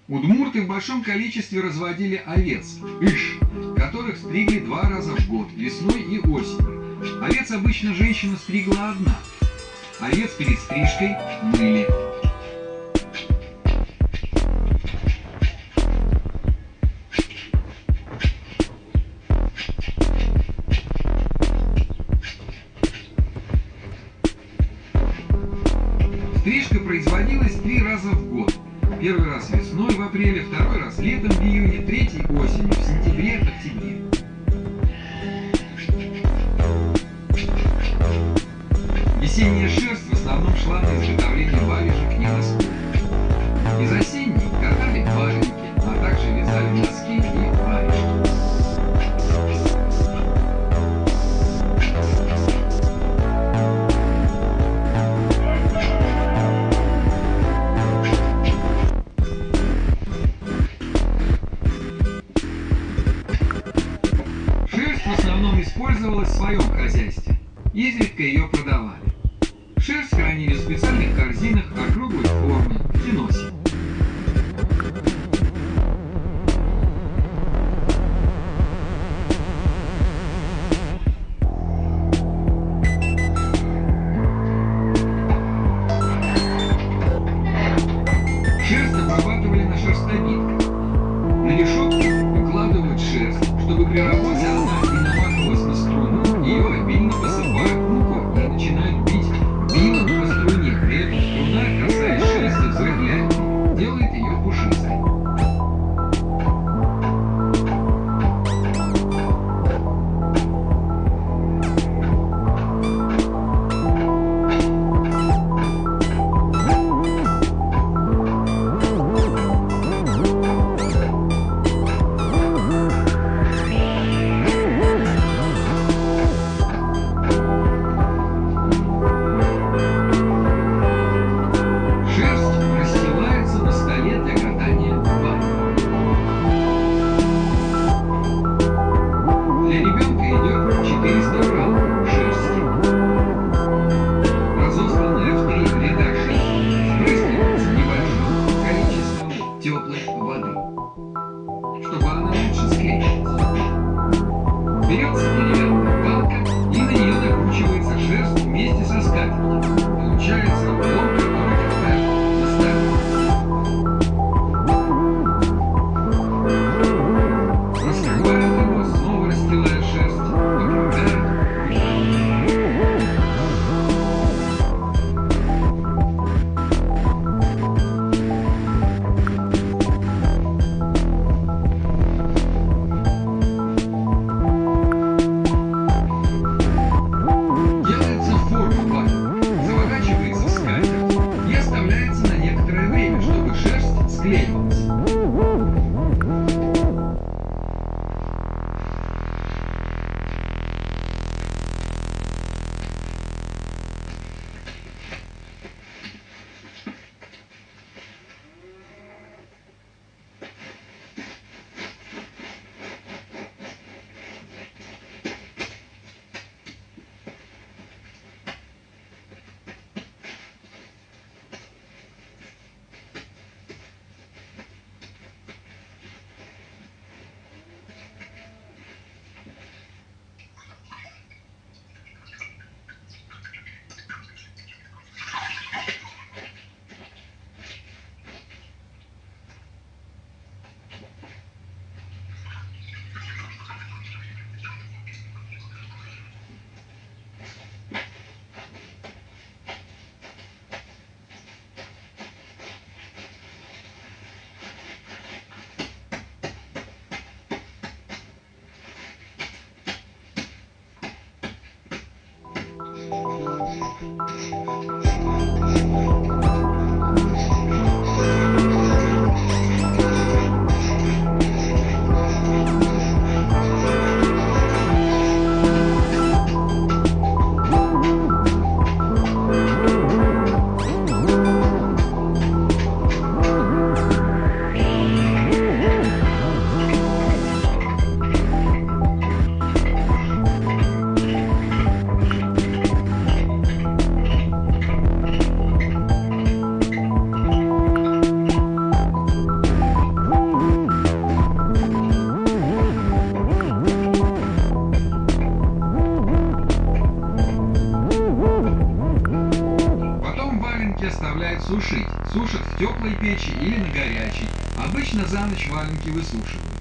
Удмурты в большом количестве разводили овец, которых стригли 2 раза в год, весной и осенью. Овец обычно женщина стригла одна. Овец перед стрижкой мыли. Стрижка производилась 3 раза в год. Первый раз весной в апреле, второй раз летом в июне, третий осенью в сентябре-октябре. Весенняя шерсть в основном шла на изготовление варежек и носков. Из осенней катали валенки, а также вязали носки и варежки. Шерсть в основном использовалась в своем хозяйстве, изредка ее продавали. Шерсть хранили в специальных корзинах округлой формы, в теносе. Шерсть обрабатывали на шерстобитках. На решетку укладывают шерсть, чтобы при работе она не наматывалась на струну, ее обильно посыпают мукой и начинают бить билом по струне. При этом струна, касаясь шерсти, взрывляет ее, делает ее пушистой. Для ребенка идет 400 грамм шерсти, разосланная в 3 ряда шерсти, спрыскивается небольшим количеством теплой воды, чтобы она лучше склеилась. Берется деревянная палка и на нее накручивается шерсть вместе со скатертью. Получается лом, который катают на столе. Раскрывают его, снова расстилая шерсть, покрывают. Делается форма бани, заворачивается в скатерть и оставляется на некоторое время, чтобы шерсть склеивалась. валенки оставляют сушить. Сушат в теплой печи или на горячей. Обычно за ночь валенки высушивают.